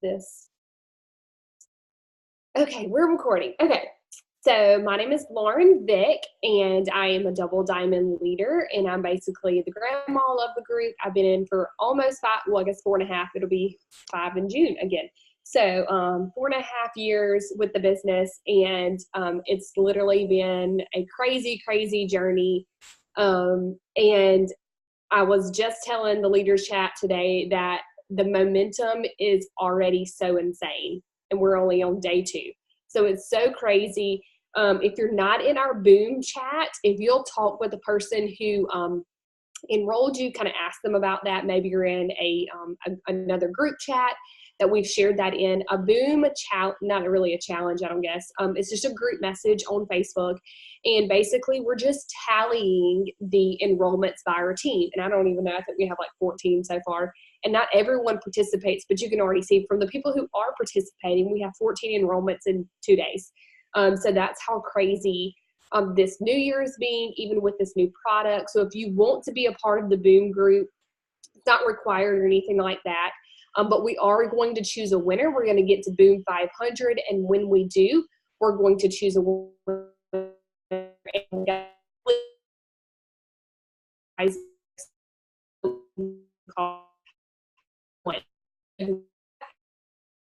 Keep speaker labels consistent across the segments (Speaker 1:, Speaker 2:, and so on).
Speaker 1: this. Okay, we're recording. Okay, so my name is Lauren Vick, and I am a Double Diamond leader, and I'm basically the grandma of the group. I've been in for almost 5, well, I guess 4.5. It'll be 5 in June again. So 4.5 years with the business, and it's literally been a crazy, crazy journey. And I was just telling the leaders chat today that the momentum is already so insane, and we're only on day 2. So it's so crazy. If you're not in our Boom chat, if you'll talk with the person who enrolled you, kind of ask them about that. Maybe you're in another group chat that we've shared that in. A Boom chat, not really a challenge, I don't guess. It's just a group message on Facebook. And basically, we're just tallying the enrollments by our team. And I don't even know, I think we have like 14 so far. And not everyone participates, but you can already see from the people who are participating, we have 14 enrollments in 2 days. So that's how crazy this new year is being, even with this new product. So if you want to be a part of the Boom group, it's not required or anything like that. But we are going to choose a winner. We're going to get to Boom 500. And when we do, we're going to choose a winner.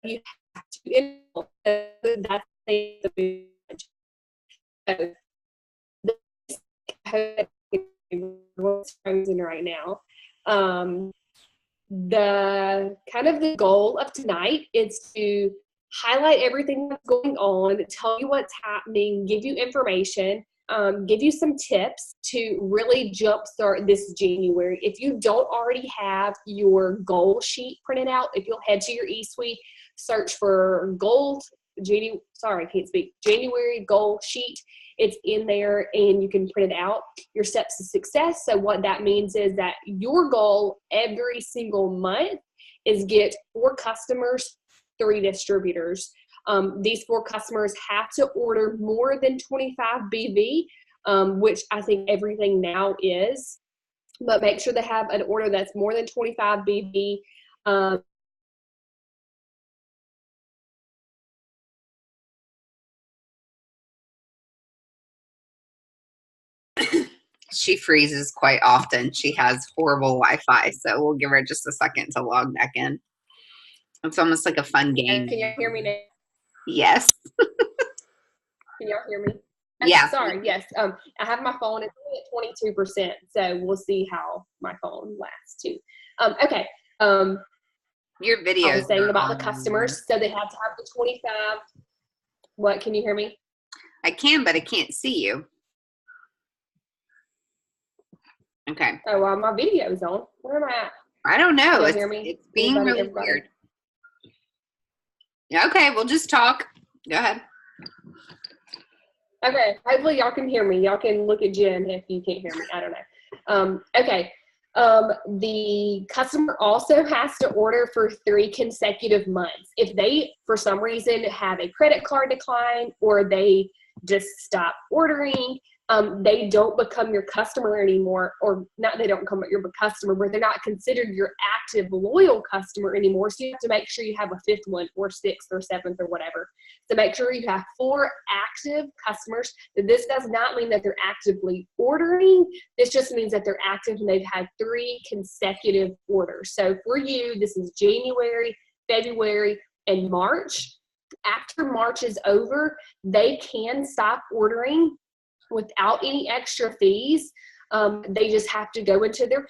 Speaker 1: You have to enroll. That's the frozen right now. The kind of the goal of tonight is to highlight everything that's going on, tell you what's happening, give you information, give you some tips to really jumpstart this January. If you don't already have your goal sheet printed out, if you'll head to your eSuite, search for January goal sheet. It's in there and you can print it out. Your steps to success. So what that means is that your goal every single month is get 4 customers, 3 distributors. These 4 customers have to order more than 25 BV, which I think everything now is. But make sure they have an order that's more than 25 BV.
Speaker 2: She freezes quite often. She has horrible Wi-Fi, so we'll give her just a second to log back in. It's almost like a fun game.
Speaker 1: Can you hear me now?
Speaker 2: Yes.
Speaker 1: Can y'all hear me?
Speaker 2: Yeah.
Speaker 1: Sorry, yes. I have my phone, it's only at 22%, so we'll see how my phone lasts too. Okay.
Speaker 2: Your video.
Speaker 1: I was saying about the customers, so they have to have the 25. What, can you hear me?
Speaker 2: I can, but I can't see you. Okay.
Speaker 1: Oh, well, my video's on. Where am I at?
Speaker 2: I don't know.
Speaker 1: Can you hear me?
Speaker 2: It's being really weird. Yeah, okay, we'll just talk. Go ahead.
Speaker 1: Okay, hopefully y'all can hear me. Y'all can look at Jen if you can't hear me. I don't know. Okay. The customer also has to order for 3 consecutive months. If they, for some reason, have a credit card decline or they just stop ordering, they don't become your customer anymore, or not they don't become your customer, but they're not considered your active loyal customer anymore. So you have to make sure you have a 5th one or 6th or 7th or whatever. So make sure you have 4 active customers. This does not mean that they're actively ordering. This just means that they're active and they've had 3 consecutive orders. So for you, this is January, February, and March. After March is over, they can stop ordering without any extra fees. They just have to go into their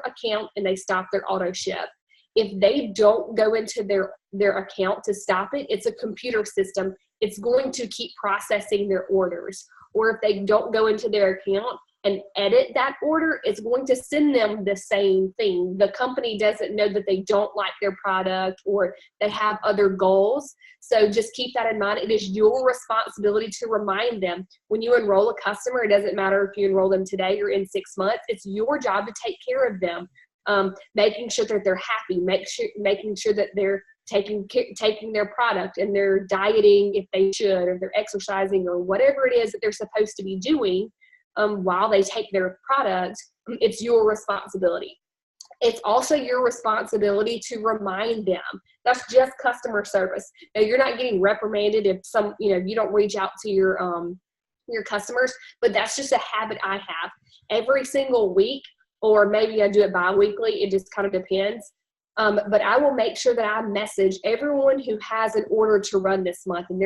Speaker 1: account and they stop their auto ship. If they don't go into their account to stop it, it's a computer system. It's going to keep processing their orders. Or if they don't go into their account and edit that order, it's going to send them the same thing. The company doesn't know that they don't like their product or they have other goals. So just keep that in mind. It is your responsibility to remind them. When you enroll a customer, it doesn't matter if you enroll them today or in 6 months. It's your job to take care of them, making sure that they're happy, making sure that they're taking their product and they're dieting if they should, or they're exercising or whatever it is that they're supposed to be doing. While they take their product, it's your responsibility. It's also your responsibility to remind them That's just customer service. Now, you're not getting reprimanded if you don't reach out to your customers, but that's just a habit I have. Every single week, or maybe I do it bi-weekly, it just kind of depends. But I will make sure that I message everyone who has an order to run this month. And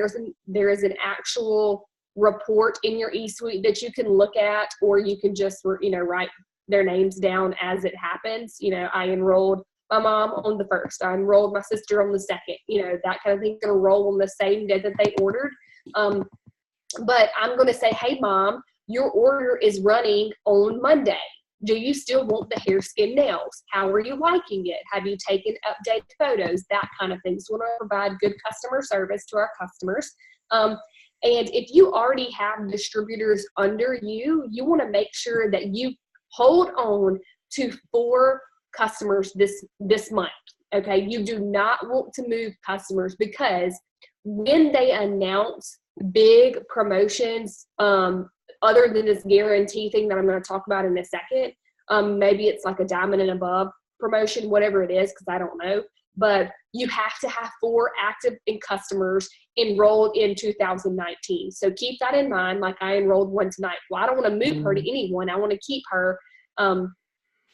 Speaker 1: there is an actual report in your eSuite that you can look at, or you can just, write their names down as it happens. I enrolled my mom on the 1st. I enrolled my sister on the 2nd. That kind of thing going to roll on the same day that they ordered. But I'm going to say, hey, Mom, your order is running on Monday. Do you still want the hair, skin, nails? How are you liking it? Have you taken updated photos? That kind of thing. So we want to provide good customer service to our customers. And if you already have distributors under you, you want to make sure that you hold on to 4 customers this month. Okay, you do not want to move customers, because when they announce big promotions, other than this guarantee thing that I'm going to talk about in a second, maybe it's like a diamond and above promotion, whatever it is, because I don't know. But you have to have 4 active customers enrolled in 2019. So keep that in mind. Like, I enrolled one tonight. Well, I don't want to move her to anyone. I want to keep her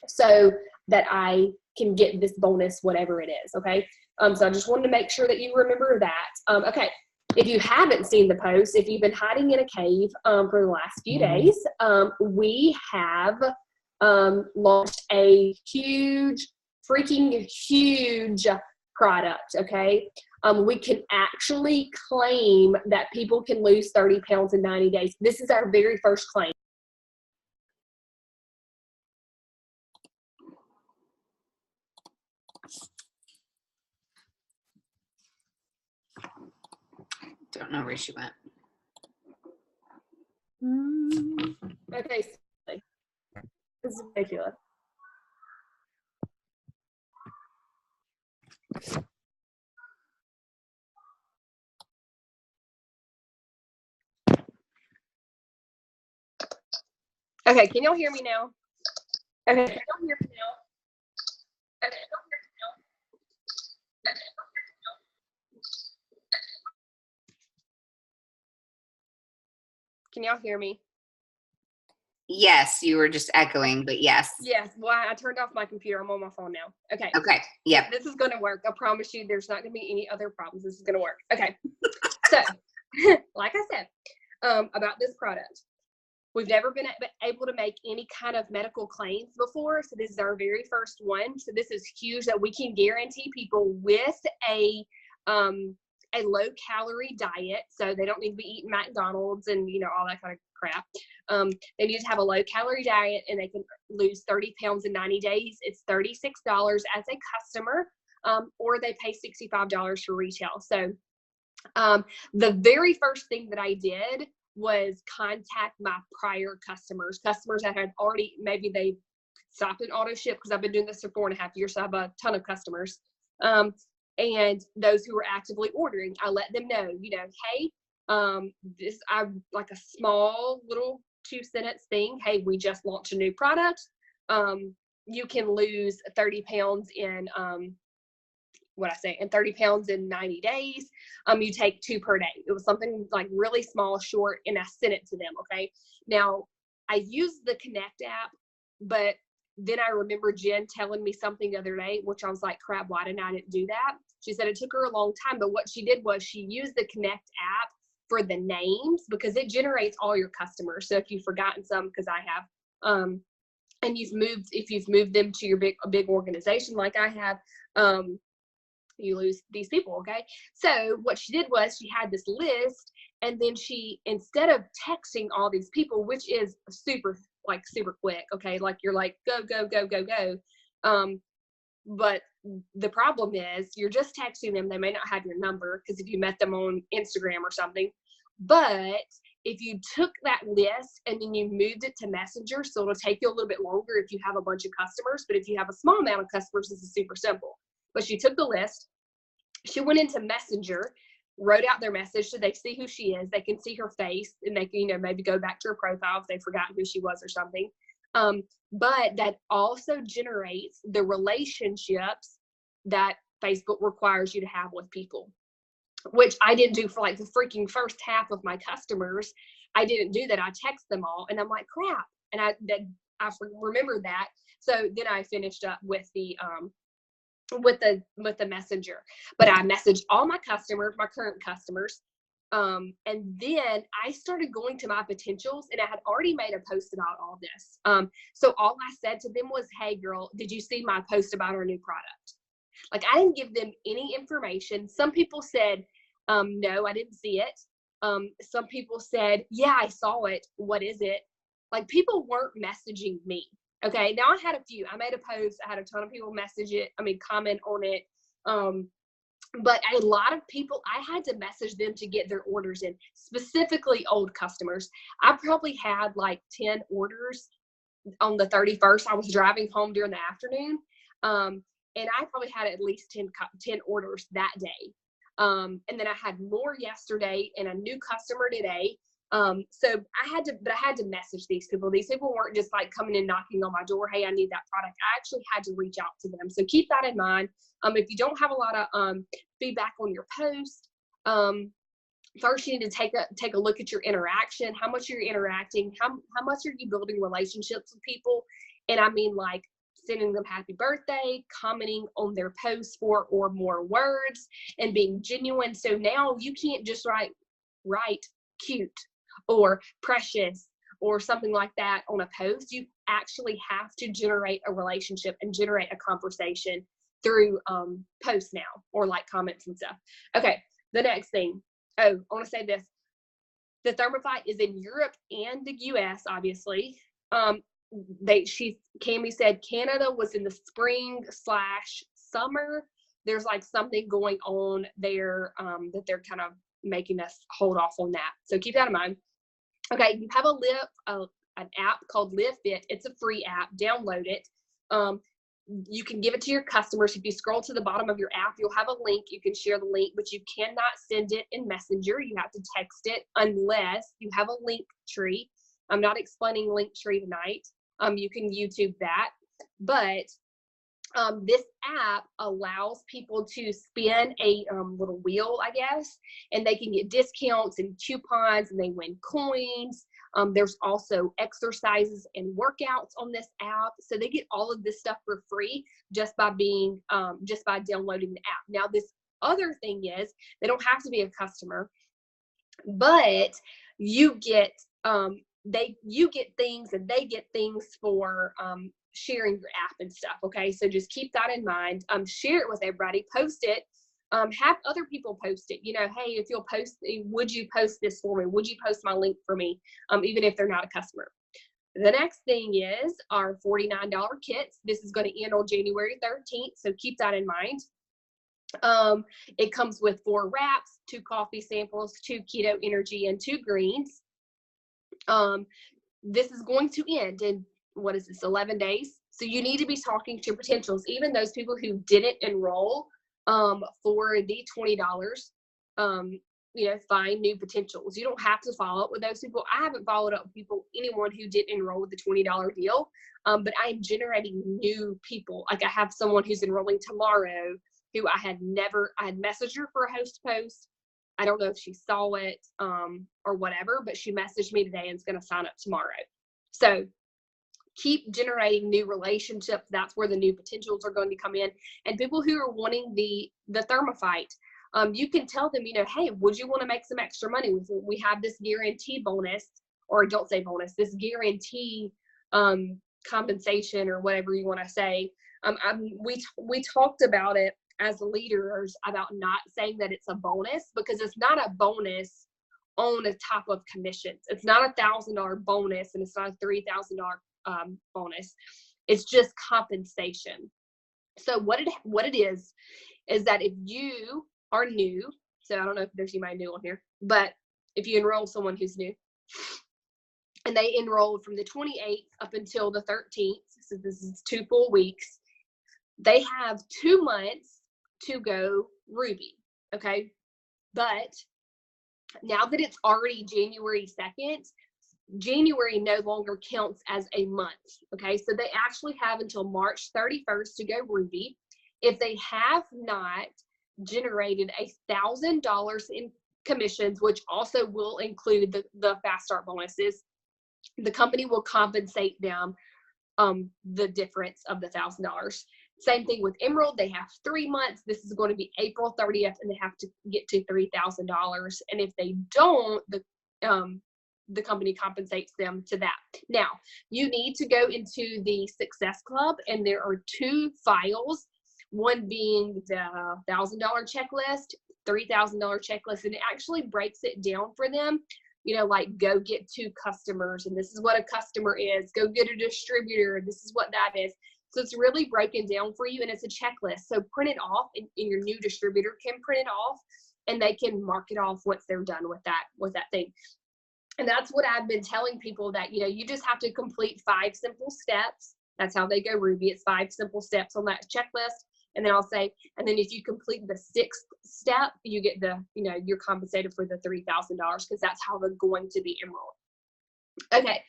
Speaker 1: so that I can get this bonus, whatever it is. Okay. So I just wanted to make sure that you remember that. Okay. If you haven't seen the post, if you've been hiding in a cave for the last few days, we have launched a freaking huge product, okay? We can actually claim that people can lose 30 pounds in 90 days. This is our very first claim.
Speaker 2: Don't know where she went.
Speaker 1: Okay, this is ridiculous. Okay, can y'all hear me now? Okay, can y'all hear me now? Okay, can y'all hear me now? Can y'all hear me?
Speaker 2: Yes, you were just echoing, but yes.
Speaker 1: Yes. Well, I turned off my computer. I'm on my phone now. Okay.
Speaker 2: Okay. Yep.
Speaker 1: This is going to work. I promise you there's not going to be any other problems. This is going to work. Okay. So, like I said, about this product, we've never been able to make any kind of medical claims before. So this is our very first one. So this is huge, that we can guarantee people with a low calorie diet. So they don't need to be eating McDonald's and, all that kind of crap. They need to have a low calorie diet, and they can lose 30 pounds in 90 days. It's $36 as a customer, or they pay $65 for retail. So the very first thing that I did was contact my prior customers that had already, maybe they stopped an auto ship, because I've been doing this for 4.5 years. So I have a ton of customers. And those who were actively ordering, I let them know, hey, this, I like a small little 2-sentence thing. Hey, we just launched a new product. You can lose 30 pounds in, in 30 pounds in 90 days. You take 2 per day. It was something like really small, short, and I sent it to them. Okay. Now I used the Connect app, but then I remember Jen telling me something the other day, which I was like, crap, why didn't I do that? She said it took her a long time, but what she did was she used the Connect app for the names, because it generates all your customers. So if you've forgotten some, because I have, and if you've moved them to your big organization like I have, you lose these people. Okay. So what she did was she had this list, and then she, instead of texting all these people, which is super quick. Okay. Like you're like, go, go, go, go, go. But the problem is you're just texting them. They may not have your number, because if you met them on Instagram or something. But if you took that list and then you moved it to Messenger, so it'll take you a little bit longer if you have a bunch of customers. But if you have a small amount of customers, this is super simple. But she took the list, she went into Messenger, wrote out their message so they see who she is. They can see her face, and they can, maybe go back to her profile if they forgot who she was or something. But that also generates the relationships that Facebook requires you to have with people, which I didn't do for like the freaking first half of my customers. I didn't do that. I text them all, and I'm like, crap. And I remembered that. So then I finished up with the messenger, but I messaged all my customers, my current customers. And then I started going to my potentials, and I had already made a post about all this. So all I said to them was, hey girl, did you see my post about our new product? Like, I didn't give them any information. Some people said, no, I didn't see it. Some people said, yeah, I saw it. What is it? Like, people weren't messaging me. Okay. Now I had a few, I made a post. I had a ton of people comment on it. But a lot of people, I had to message them to get their orders in, specifically old customers. I probably had like 10 orders on the 31st. I was driving home during the afternoon. And I probably had at least 10 orders that day. And then I had more yesterday and a new customer today. So I had to message these people. These people weren't just like coming and knocking on my door. Hey, I need that product. I actually had to reach out to them. So keep that in mind. If you don't have a lot of feedback on your post, first you need to take a look at your interaction. How much you're interacting, how much are you building relationships with people? And I mean, like, sending them happy birthday, commenting on their posts 4 or more words, and being genuine. So now you can't just write cute or precious or something like that on a post. You actually have to generate a relationship and generate a conversation through posts now, or like comments and stuff. Okay, the next thing. Oh, I want to say this. The Thermophyte is in Europe and the US, obviously. Cami said Canada was in the spring/summer. There's like something going on there that they're kind of making us hold off on that. So keep that in mind. Okay, you have an app called LiveFit. It's a free app. Download it. You can give it to your customers. If you scroll to the bottom of your app, you'll have a link. You can share the link, but you cannot send it in Messenger. You have to text it unless you have a link tree. I'm not explaining Linktree tonight. You can YouTube that, but this app allows people to spin a little wheel, I guess, and they can get discounts and coupons, and they win coins. There's also exercises and workouts on this app, so they get all of this stuff for free just by downloading the app. Now, this other thing is they don't have to be a customer, but you get things and they get things for sharing your app and stuff. Okay, so just keep that in mind. Share it with everybody, post it, have other people post it. You know, hey, if you'll post, would you post this for me? Would you post my link for me? Even if they're not a customer. The next thing is our $49 kits. This is going to end on January 13th, so keep that in mind. It comes with 4 wraps, 2 coffee samples, 2 keto energy, and 2 greens. This is going to end in, 11 days. So you need to be talking to potentials, even those people who didn't enroll for the $20. Find new potentials. You don't have to follow up with those people. I haven't followed up with anyone who didn't enroll with the $20 deal, but I'm generating new people. Like, I have someone who's enrolling tomorrow who I had messaged her for a host post. I don't know if she saw it or whatever, but she messaged me today and is going to sign up tomorrow. So keep generating new relationships. That's where the new potentials are going to come in. And people who are wanting the Thermophyte, you can tell them, hey, would you want to make some extra money? We have this guarantee bonus, or don't say bonus, this guarantee compensation, or whatever you want to say. We talked about it as leaders about not saying that it's a bonus, because it's not a bonus on a top of commissions. It's not $1,000 bonus, and it's not a $3,000 bonus. It's just compensation. So what it is that if you are new, so I don't know if there's anybody new on here, but if you enroll someone who's new and they enrolled from the 28th up until the 13th, so this is 2 full weeks, they have 2 months to go Ruby. Okay. But now that it's already January 2nd, January no longer counts as a month. Okay. So they actually have until March 31st to go Ruby. If they have not generated $1,000 in commissions, which also will include the fast start bonuses, the company will compensate them the difference of the $1,000. Same thing with Emerald. They have 3 months. This is going to be April 30th, and they have to get to $3,000. And if they don't, the company compensates them to that. Now, you need to go into the Success Club, and there are 2 files, one being the $1,000 checklist, $3,000 checklist, and it actually breaks it down for them. You know, like go get 2 customers, and this is what a customer is. Go get a distributor. This is what that is. So it's really broken down for you, and it's a checklist. So print it off, and your new distributor can print it off, and they can mark it off once they're done with that thing. And that's what I've been telling people, that, you know, you just have to complete 5 simple steps. That's how they go, Ruby. It's 5 simple steps on that checklist. And then I'll say, and then if you complete the 6th step, you get you're compensated for the $3,000, because that's how they're going to be Emerald. Okay.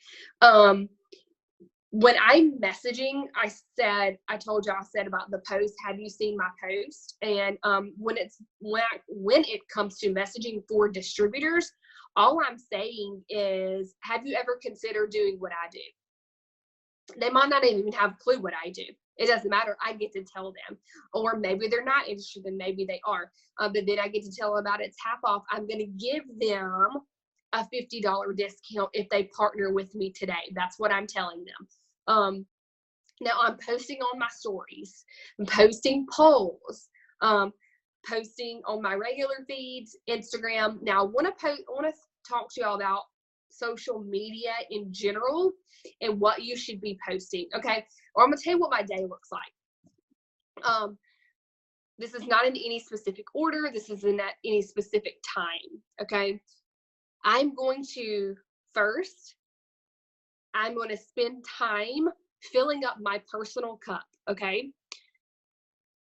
Speaker 1: When I'm messaging, I told you about the post. Have you seen my post? And when it comes to messaging for distributors, all I'm saying is, have you ever considered doing what I do? They might not even have a clue what I do. It doesn't matter. I get to tell them. Or maybe they're not interested, and maybe they are. But then I get to tell them about it's half off. I'm going to give them a $50 discount if they partner with me today. That's what I'm telling them. Now I'm posting on my stories. I'm posting polls. Posting on my regular feeds, Instagram. Now I want to talk to y'all about social media in general and what you should be posting. Okay. Or I'm going to tell you what my day looks like. This is not in any specific order. This is in any specific time. Okay. I'm going to spend time filling up my personal cup. Okay.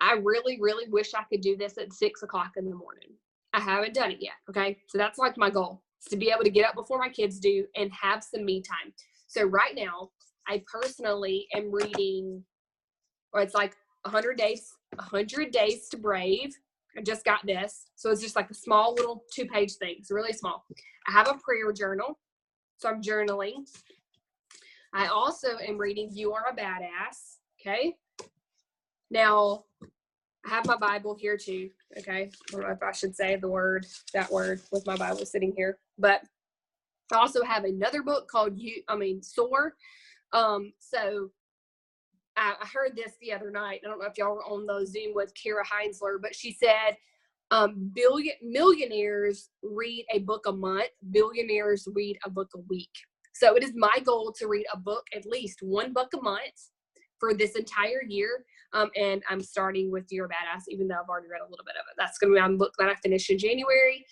Speaker 1: I really, really wish I could do this at 6 o'clock in the morning. I haven't done it yet. Okay. So that's like my goal, is to be able to get up before my kids do and have some me time. So right now, I personally am reading, or it's like 100 Days to Brave. I just got this. So it's just like a small little 2-page thing. It's really small. I have a prayer journal. So I'm journaling. I also am reading You Are a Badass. Okay. Now, I have my Bible here too. Okay. I don't know if I should say that word with my Bible sitting here, but I also have another book called Soar. So I heard this the other night. I don't know if y'all were on the Zoom with Kara Heinzler, but she said, millionaires read a book a month. Billionaires read a book a week. So it is my goal to read a book, at least 1 book a month, for this entire year. And I'm starting with You're a Badass, even though I've already read a little bit of it. That's going to be my book that I finish in January.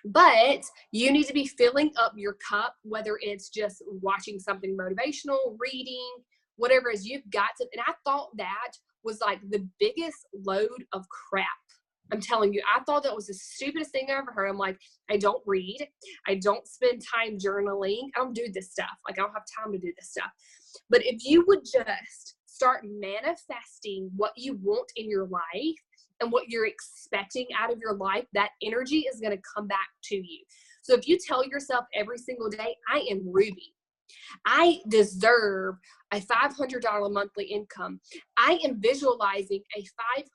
Speaker 1: But you need to be filling up your cup, whether it's just watching something motivational, reading, whatever it is. You've got to, and I thought that was like the biggest load of crap. I'm telling you, I thought that was the stupidest thing I ever heard. I'm like, I don't read. I don't spend time journaling. I don't do this stuff. Like, I don't have time to do this stuff. But if you would just start manifesting what you want in your life and what you're expecting out of your life, that energy is going to come back to you. So if you tell yourself every single day, I am Ruby. I deserve a $500 monthly income. I am visualizing a $500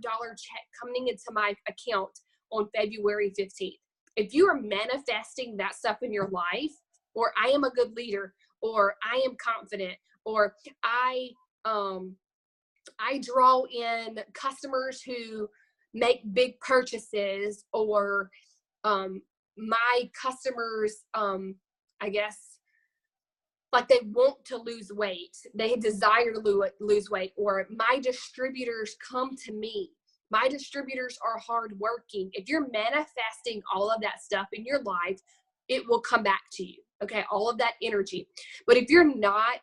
Speaker 1: check coming into my account on February 15th. If you are manifesting that stuff in your life, or I am a good leader, or I am confident, or I draw in customers who make big purchases, or my customers, I guess, like they want to lose weight, they desire to lose weight, or my distributors come to me. My distributors are hardworking. If you're manifesting all of that stuff in your life, it will come back to you. Okay, all of that energy. But if you're not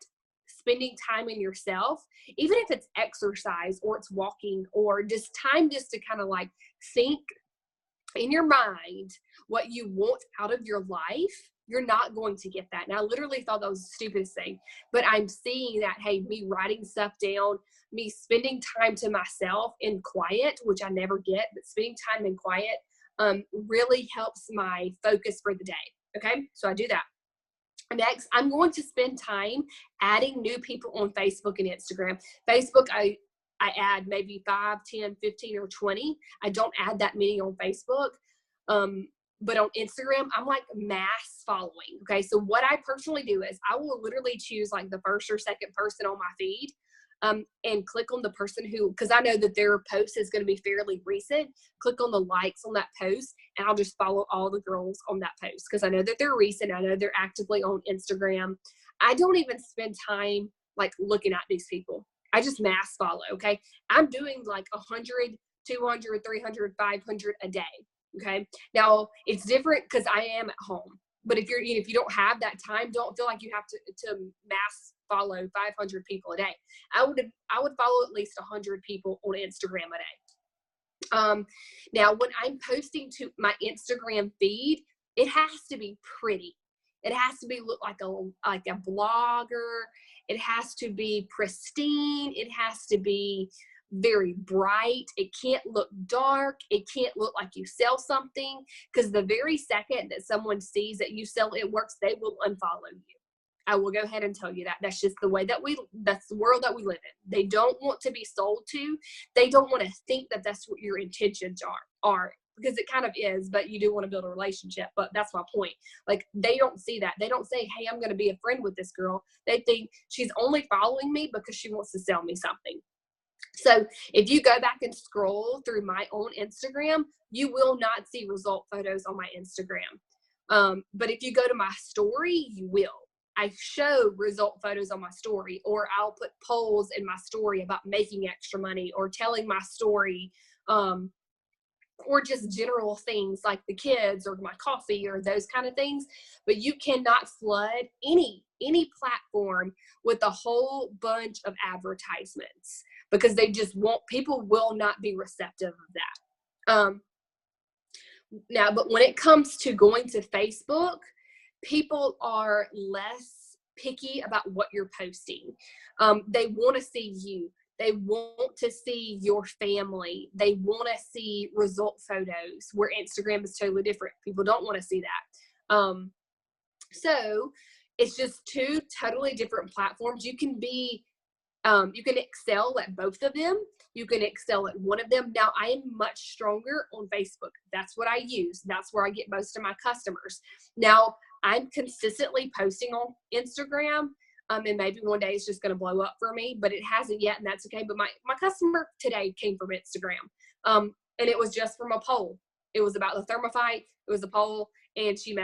Speaker 1: spending time in yourself, even if it's exercise or it's walking or just time just to kind of like think in your mind what you want out of your life, You're not going to get that. And I literally thought that was the stupidest thing. But I'm seeing that, hey, me writing stuff down, me spending time to myself in quiet, which I never get, but spending time in quiet really helps my focus for the day. Okay, so I do that. Next, I'm going to spend time adding new people on Facebook and Instagram. Facebook, I add maybe 5, 10, 15, or 20. I don't add that many on Facebook. But on Instagram, I'm like mass following. Okay, so what I personally do is I will literally choose like the first or second person on my feed. And click on the person who, because I know that their post is going to be fairly recent, click on the likes on that post, and I'll just follow all the girls on that post because I know that they're recent. I know they're actively on Instagram. I don't even spend time like looking at these people. I just mass follow, okay? I'm doing like 100, 200, 300, 500 a day, okay? Now, it's different because I am at home. But if you don't have that time, don't feel like you have to mass follow 500 people a day. I would follow at least 100 people on Instagram a day. Now, when I'm posting to my Instagram feed, it has to be pretty. It has to be look like a blogger. It has to be pristine. It has to be very bright. It can't look dark. It can't look like you sell something, because the very second that someone sees that you sell It Works, they will unfollow you. I will go ahead and tell you that. That's just the way that's the world that we live in. They don't want to be sold to. They don't want to think that that's what your intentions are, because it kind of is, but you do want to build a relationship. But that's my point. Like, they don't see that. They don't say, hey, I'm going to be a friend with this girl. They think she's only following me because she wants to sell me something. So if you go back and scroll through my own Instagram, you will not see result photos on my Instagram. But if you go to my story, you will. I show result photos on my story, or I'll put polls in my story about making extra money or telling my story, or just general things like the kids or my coffee or those kind of things. But you cannot flood any platform with a whole bunch of advertisements, because people will not be receptive of that. Now, but when it comes to going to Facebook, people are less picky about what you're posting. They want to see you. They want to see your family. They want to see result photos, where Instagram is totally different. People don't want to see that. So it's just two totally different platforms. You can excel at both of them. You can excel at one of them. Now, I am much stronger on Facebook. That's what I use. That's where I get most of my customers. Now, I'm consistently posting on Instagram, and maybe one day it's just going to blow up for me, but it hasn't yet, and that's okay. But my customer today came from Instagram, and it was just from a poll. It was about the Thermophyte. It was a poll, and she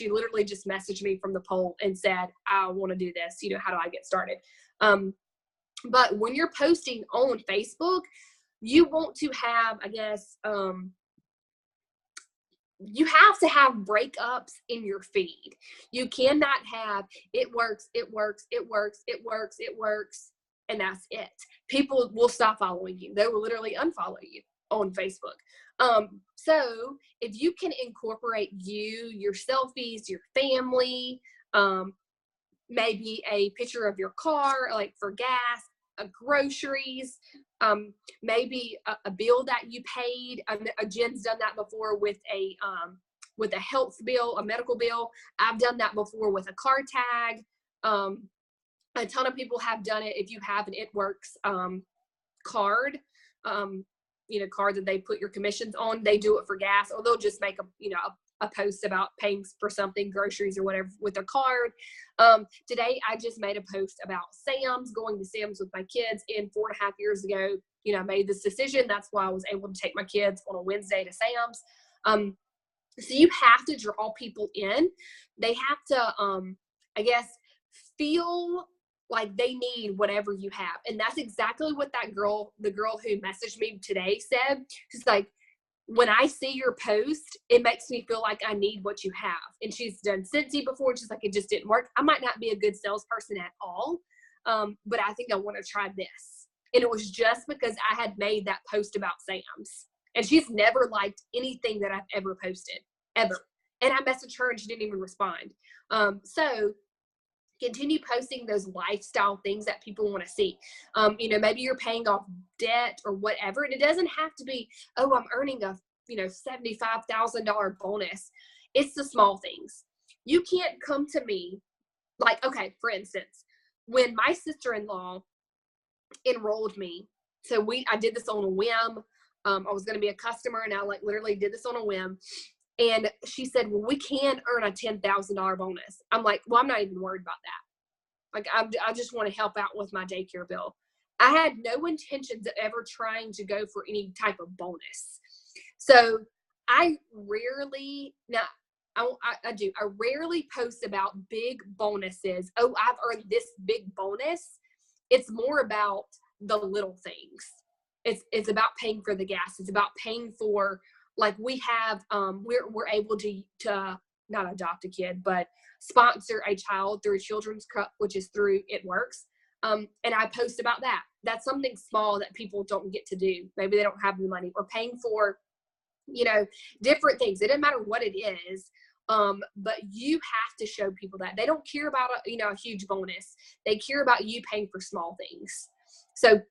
Speaker 1: literally just messaged me from the poll and said, I want to do this. How do I get started? But when you're posting on Facebook, you want to have, I guess, you have to have breakups in your feed. You cannot have it works, and that's it. People will stop following you. They will literally unfollow you on Facebook. So if you can incorporate your selfies, your family, maybe a picture of your car, like for gas, groceries, maybe a bill that you paid. Jen's done that before with a health bill, a medical bill. I've done that before with a car tag. A ton of people have done it. If you have an It Works card, card that they put your commissions on, they do it for gas, or they'll just make a post about paying for something, groceries or whatever, with their card. Today, I just made a post about Sam's, going to Sam's with my kids. And 4.5 years ago, I made this decision. That's why I was able to take my kids on a Wednesday to Sam's. So you have to draw people in. They have to, I guess, feel like they need whatever you have. And that's exactly what the girl who messaged me today said. She's like, when I see your post, it makes me feel like I need what you have. And she's done Scentsy before, and she's like, it just didn't work. I might not be a good salesperson at all, but I think I want to try this. And it was just because I had made that post about Sam's. And she's never liked anything that I've ever posted, ever. And I messaged her and she didn't even respond. So continue posting those lifestyle things that people want to see. Maybe you're paying off debt or whatever. And it doesn't have to be, oh, I'm earning a, $75,000 bonus. It's the small things. You can't come to me like, okay, for instance, when my sister-in-law enrolled me, so I did this on a whim. I was going to be a customer and I literally did this on a whim. And she said, well, we can earn a $10,000 bonus. I'm like, well, I'm not even worried about that. Like, I just want to help out with my daycare bill. I had no intentions of ever trying to go for any type of bonus. So I rarely, now I do, I rarely post about big bonuses. Oh, I've earned this big bonus. It's more about the little things. It's about paying for the gas. It's about paying for, like, we have, we're able to not adopt a kid, but sponsor a child through Children's Cup, which is through It Works. And I post about that. That's something small that people don't get to do. Maybe they don't have the money, or paying for, different things. It doesn't matter what it is. But you have to show people that they don't care about a huge bonus. They care about you paying for small things. So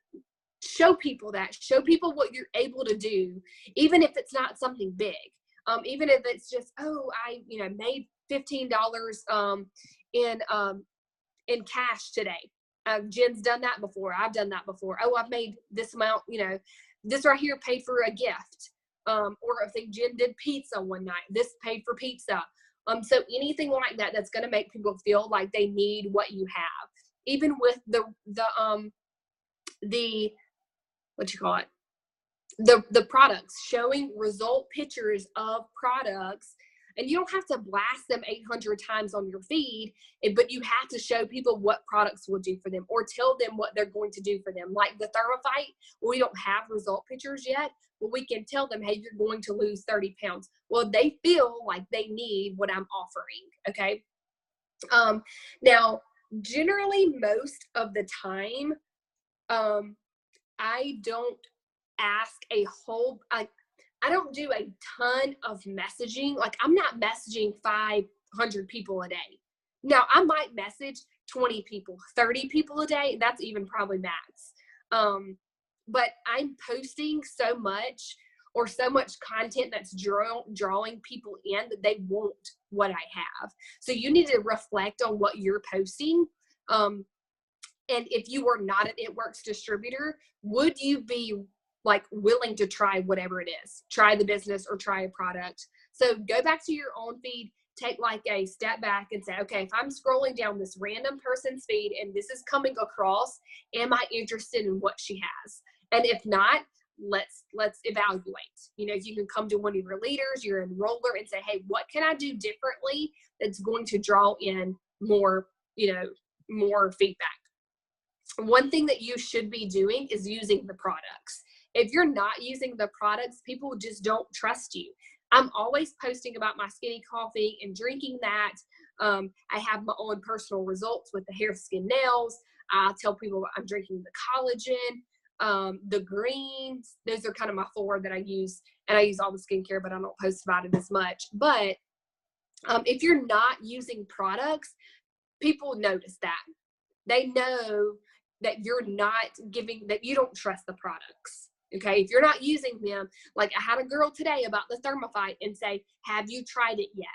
Speaker 1: show people that. Show people what you're able to do, even if it's not something big. Even if it's just, oh, I made $15 in cash today. Jen's done that before. I've done that before. Oh, I've made this amount. This right here paid for a gift. Or I think Jen did pizza one night. This paid for pizza. So anything like that that's going to make people feel like they need what you have. Even with the what you call it, the products, showing result pictures of products, and you don't have to blast them 800 times on your feed, but you have to show people what products will do for them, or tell them what they're going to do for them. Like the Thermophyte, we don't have result pictures yet, but we can tell them, hey, you're going to lose 30 pounds. Well, they feel like they need what I'm offering. Okay. Now, generally, most of the time, I don't ask I don't do a ton of messaging. Like, I'm not messaging 500 people a day. Now, I might message 20 people, 30 people a day. That's even probably max. But I'm posting so much, or so much content that's drawing people in, that they want what I have. So you need to reflect on what you're posting. And if you were not an It Works distributor, would you be willing to try whatever it is, try the business or try a product? So go back to your own feed, take a step back and say, okay, if I'm scrolling down this random person's feed and this is coming across, am I interested in what she has? And if not, let's evaluate. If you can come to one of your leaders, your enroller, and say, hey, what can I do differently that's going to draw in more feedback? One thing that you should be doing is using the products. If you're not using the products, people just don't trust you. I'm always posting about my Skinny Coffee and drinking that. I have my own personal results with the hair, skin, nails. I tell people I'm drinking the collagen, the greens. Those are kind of my 4 that I use. And I use all the skincare, but I don't post about it as much. But if you're not using products, people notice that. They know that you're not that you don't trust the products. Okay. If you're not using them, like I had a girl today about the Thermophyte and say, have you tried it yet?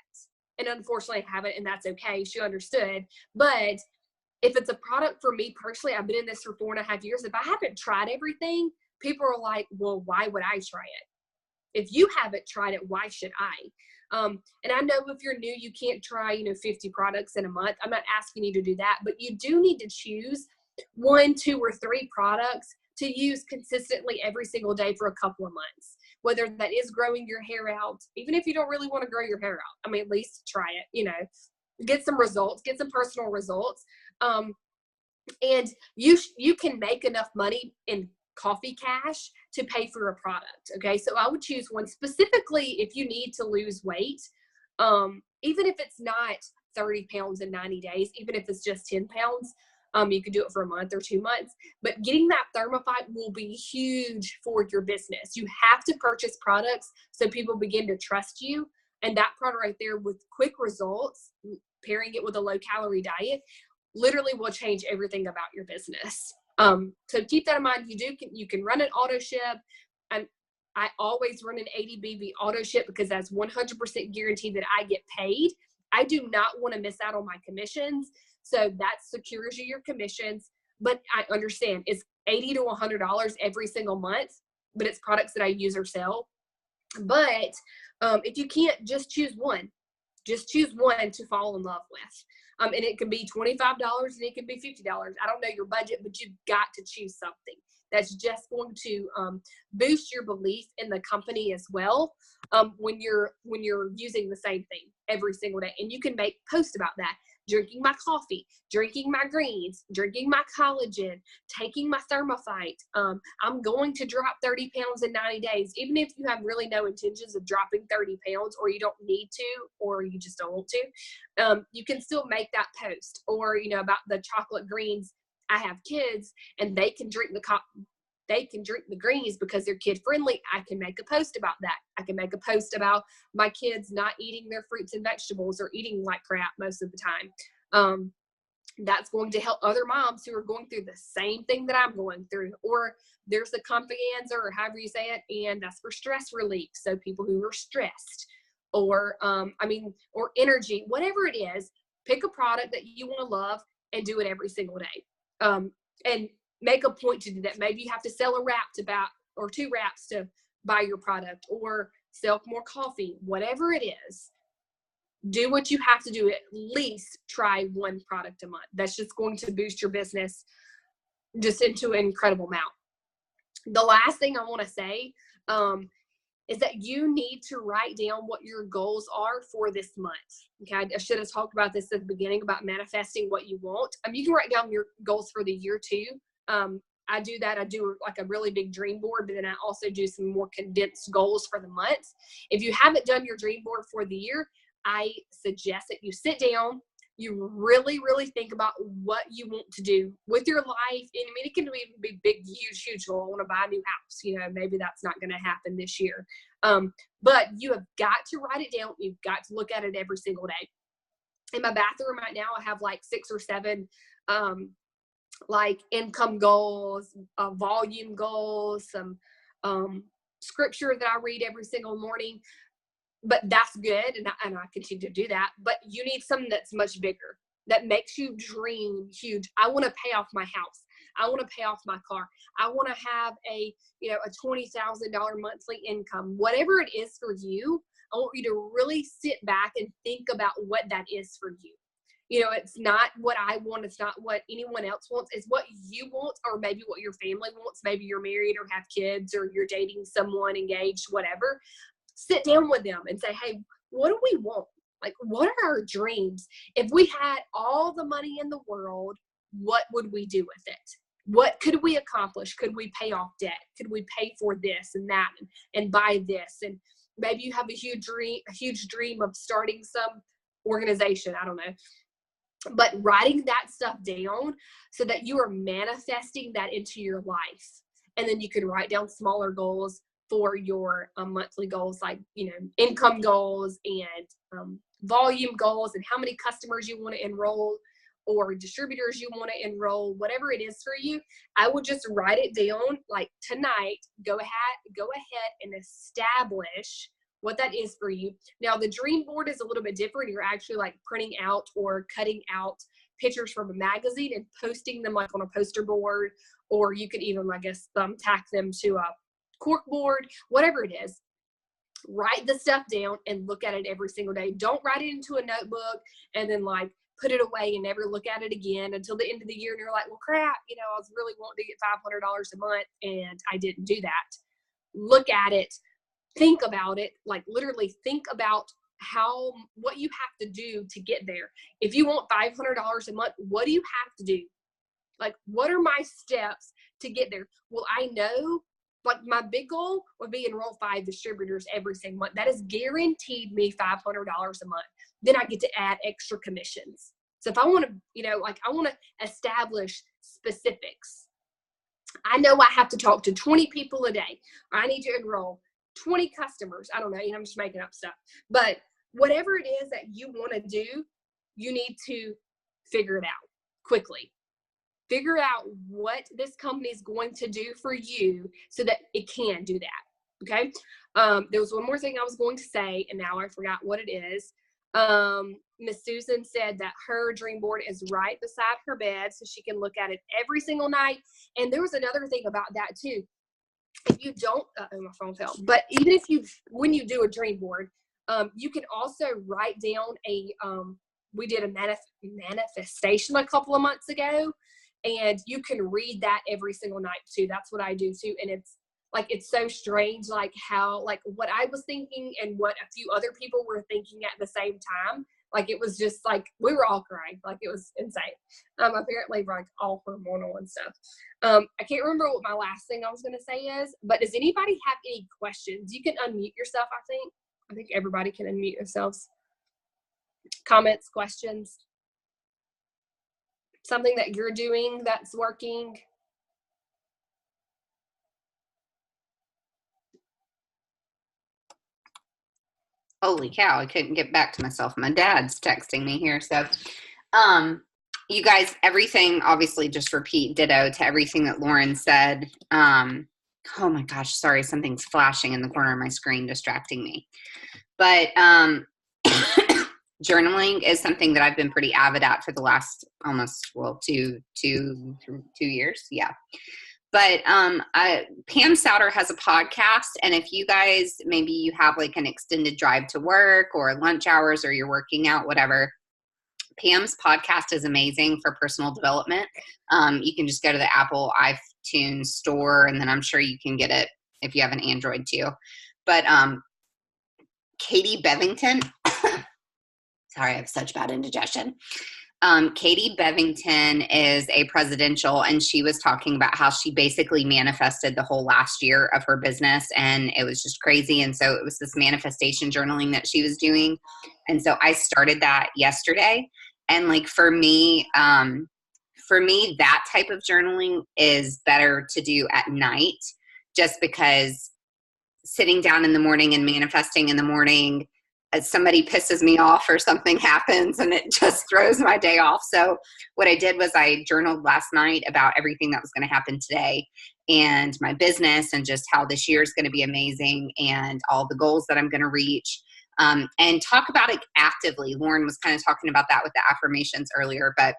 Speaker 1: And unfortunately I haven't, and that's okay. She understood. But if it's a product for me personally, I've been in this for 4.5 years. If I haven't tried everything, people are like, well, why would I try it? If you haven't tried it, why should I? And I know if you're new, you can't try, 50 products in a month. I'm not asking you to do that, but you do need to choose 1, 2, or 3 products to use consistently every single day for a couple of months, whether that is growing your hair out. Even if you don't really want to grow your hair out, at least try it, get some results, get some personal results. And you can make enough money in coffee cash to pay for a product. Okay. So I would choose one specifically if you need to lose weight. Even if it's not 30 pounds in 90 days, even if it's just 10 pounds, you could do it for a month or 2 months, but getting that Thermophyte will be huge for your business. You have to purchase products so people begin to trust you. And that product right there with quick results, pairing it with a low calorie diet, literally will change everything about your business. So keep that in mind. You can run an auto ship. I always run an 80 BV auto ship because that's 100% guaranteed that I get paid. I do not want to miss out on my commissions. So that secures you your commissions. But I understand it's $80 to $100 every single month, but it's products that I use or sell. But if you can't, just choose one. Just choose one to fall in love with. And it can be $25 and it can be $50. I don't know your budget, but you've got to choose something that's just going to boost your belief in the company as well, when you're using the same thing every single day. And you can make posts about that. Drinking my coffee, drinking my greens, drinking my collagen, taking my Thermophyte. I'm going to drop 30 pounds in 90 days. Even if you have really no intentions of dropping 30 pounds, or you don't need to, or you just don't want to, you can still make that post. Or, about the chocolate greens. I have kids and they can drink the greens because they're kid friendly. I can make a post about that. I can make a post about my kids not eating their fruits and vegetables or eating like crap most of the time. That's going to help other moms who are going through the same thing that I'm going through. Or there's the Confianza, or however you say it, and that's for stress relief. So people who are stressed, or or energy, whatever it is, pick a product that you want to love and do it every single day. And make a point to do that. Maybe you have to sell a wrap or 2 wraps to buy your product, or sell more coffee, whatever it is. Do what you have to do. At least try one product a month. That's just going to boost your business just into an incredible amount. The last thing I want to say is that you need to write down what your goals are for this month. Okay, I should have talked about this at the beginning about manifesting what you want. You can write down your goals for the year too. I do that. I do like a really big dream board, but then I also do some more condensed goals for the month. If you haven't done your dream board for the year, I suggest that you sit down, you really, really think about what you want to do with your life. And it can be big, huge goal. I want to buy a new house. Maybe that's not going to happen this year. But you have got to write it down. You've got to look at it every single day. In my bathroom right now, I have like 6 or 7 like income goals, volume goals, some scripture that I read every single morning. But that's good, and I continue to do that. But you need something that's much bigger, that makes you dream huge. I want to pay off my house. I want to pay off my car. I want to have a $20,000 monthly income. Whatever it is for you, I want you to really sit back and think about what that is for you. It's not what I want. It's not what anyone else wants. It's what you want, or maybe what your family wants. Maybe you're married or have kids, or you're dating someone, engaged, whatever. Sit down with them and say, hey, what do we want? Like, what are our dreams? If we had all the money in the world, what would we do with it? What could we accomplish? Could we pay off debt? Could we pay for this and that and buy this? And maybe you have a huge dream of starting some organization. I don't know. But writing that stuff down so that you are manifesting that into your life. And then you can write down smaller goals for your monthly goals, like, income goals and volume goals, and how many customers you want to enroll, or distributors you want to enroll, whatever it is for you. I would just write it down like tonight. Go ahead and establish what that is for you. Now, the dream board is a little bit different. You're actually like printing out or cutting out pictures from a magazine and posting them like on a poster board, or you could even, I guess, thumbtack them to a cork board, whatever it is. Write the stuff down and look at it every single day. Don't write it into a notebook and then like put it away and never look at it again until the end of the year. And you're like, well, crap, I was really wanting to get $500 a month and I didn't do that. Look at it, think about it, like literally think about what you have to do to get there. If you want $500 a month, what do you have to do? Like, what are my steps to get there? Well, I know, like, my big goal would be enroll 5 distributors every single month. That is guaranteed me $500 a month. Then I get to add extra commissions. So if I want to, I want to establish specifics. I know I have to talk to 20 people a day. I need to enroll 20 customers. I don't know. I'm just making up stuff. But whatever it is that you want to do, you need to figure it out quickly. Figure out what this company is going to do for you so that it can do that. Okay. There was one more thing I was going to say, and now I forgot what it is. Miss Susan said that her dream board is right beside her bed, so she can look at it every single night. And there was another thing about that too. If you don't, my phone fell. But even if when you do a dream board, you can also write down we did a manifestation a couple of months ago, and you can read that every single night too. That's what I do too. And it's so strange, like how, like what I was thinking and what a few other people were thinking at the same time. Like, it was just like, we were all crying. Like, it was insane. Apparently we're like all hormonal and stuff. I can't remember what my last thing I was going to say is, but does anybody have any questions? You can unmute yourself. I think everybody can unmute themselves. Comments, questions, something that you're doing that's working.
Speaker 2: Holy cow, I couldn't get back to myself. My dad's texting me here. So, you guys, everything, obviously just repeat ditto to everything that Lauren said. Oh my gosh, sorry, something's flashing in the corner of my screen, distracting me. But journaling is something that I've been pretty avid at for the last almost, 2 years. Yeah. But Pam Souter has a podcast, and if you guys, maybe you have like an extended drive to work or lunch hours or you're working out, whatever, Pam's podcast is amazing for personal development. You can just go to the Apple iTunes store, and then I'm sure you can get it if you have an Android too. But Katie Bevington, sorry, I have such bad indigestion. Katie Bevington is a presidential, and she was talking about how she basically manifested the whole last year of her business, and it was just crazy. And so it was this manifestation journaling that she was doing. And so I started that yesterday. And like, for me, that type of journaling is better to do at night, just because sitting down in the morning and manifesting in the morning, somebody pisses me off or something happens and it just throws my day off. So what I did was I journaled last night about everything that was going to happen today and my business and just how this year is going to be amazing and all the goals that I'm going to reach, and talk about it actively. Lauren was kind of talking about that with the affirmations earlier, but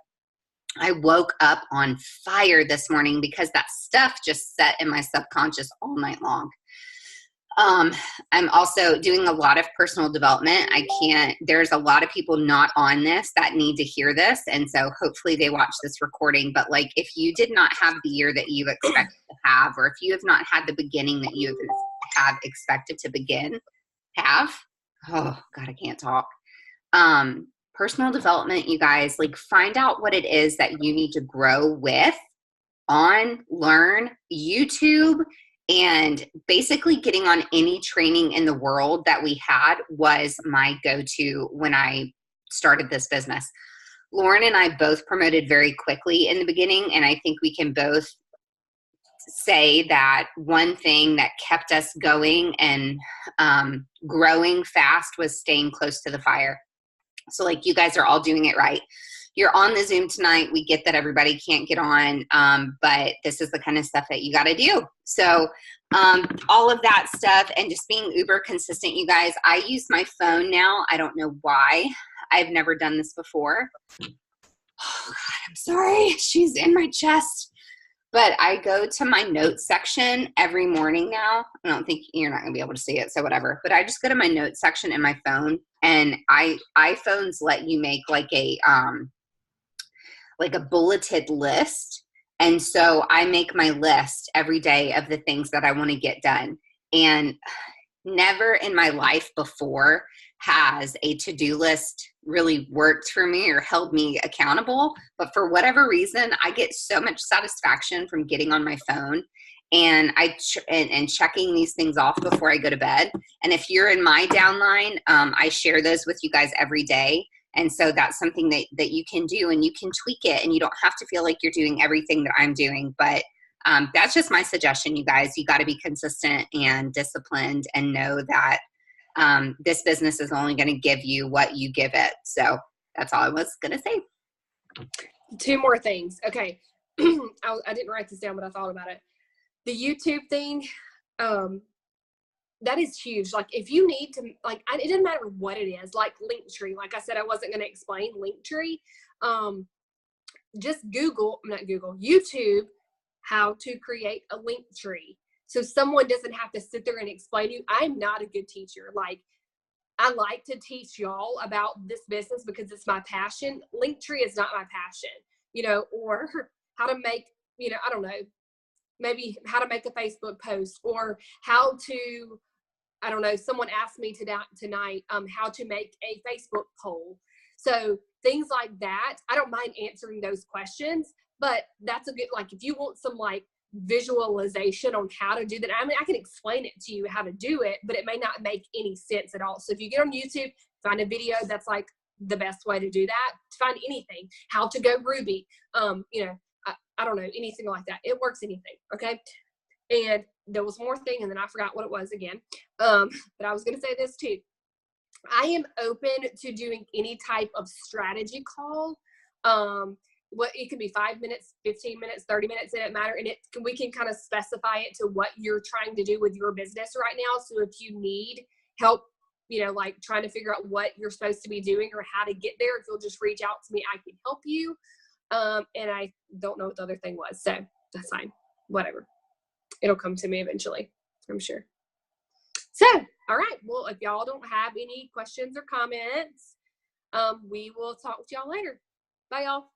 Speaker 2: I woke up on fire this morning because that stuff just sat in my subconscious all night long. I'm also doing a lot of personal development. There's a lot of people not on this that need to hear this. And so hopefully they watch this recording. But like, if you did not have the year that you expected to have, or if you have not had the beginning that you have expected to oh God, I can't talk. Personal development, you guys, like, find out what it is that you need to grow with, learn, YouTube. And basically getting on any training in the world that we had was my go-to when I started this business. Lauren and I both promoted very quickly in the beginning, and I think we can both say that one thing that kept us going and growing fast was staying close to the fire. So like, you guys are all doing it right. You're on the Zoom tonight. We get that everybody can't get on, but this is the kind of stuff that you got to do. So all of that stuff and just being uber consistent, you guys. I use my phone now. I don't know why. I've never done this before. Oh God, I'm sorry. She's in my chest. But I go to my notes section every morning now. I don't think you're not going to be able to see it, so whatever. But I just go to my notes section in my phone, and iPhones let you make like a bulleted list. And so I make my list every day of the things that I want to get done. And never in my life before has a to-do list really worked for me or held me accountable. But for whatever reason, I get so much satisfaction from getting on my phone and and checking these things off before I go to bed. And if you're in my downline, I share those with you guys every day. And so that's something that you can do, and you can tweak it, and you don't have to feel like you're doing everything that I'm doing. But That's just my suggestion, you guys. You got to be consistent and disciplined and know that this business is only going to give you what you give it. So that's all I was going to say.
Speaker 1: 2 more things. Okay. I didn't write this down, but I thought about it. The YouTube thing, that is huge. Like if you need to, like, it doesn't matter what it is, like Linktree. Like I said, I wasn't going to explain Linktree. Just YouTube, how to create a Linktree. So someone doesn't have to sit there and explain to you. I'm not a good teacher. Like I like to teach y'all about this business because it's my passion. Linktree is not my passion, or how to make, I don't know, maybe how to make a Facebook post, or how to, I don't know, someone asked me tonight how to make a Facebook poll. So things like that, I don't mind answering those questions, but that's a good, like if you want some like visualization on how to do that, I mean, I can explain it to you how to do it, but it may not make any sense at all. So if you get on YouTube, find a video, that's like the best way to do that. To find anything, how to go Ruby, I don't know, anything like that. It works anything, okay? And there was more thing, and then I forgot what it was again. But I was going to say this too. I am open to doing any type of strategy call. It can be 5 minutes, 15 minutes, 30 minutes, it doesn't matter. And we can kind of specify it to what you're trying to do with your business right now. So if you need help, like trying to figure out what you're supposed to be doing or how to get there, if you'll just reach out to me, I can help you. And I don't know what the other thing was, so that's fine. Whatever. It'll come to me eventually, I'm sure. So, all right. Well, if y'all don't have any questions or comments, we will talk to y'all later. Bye, y'all.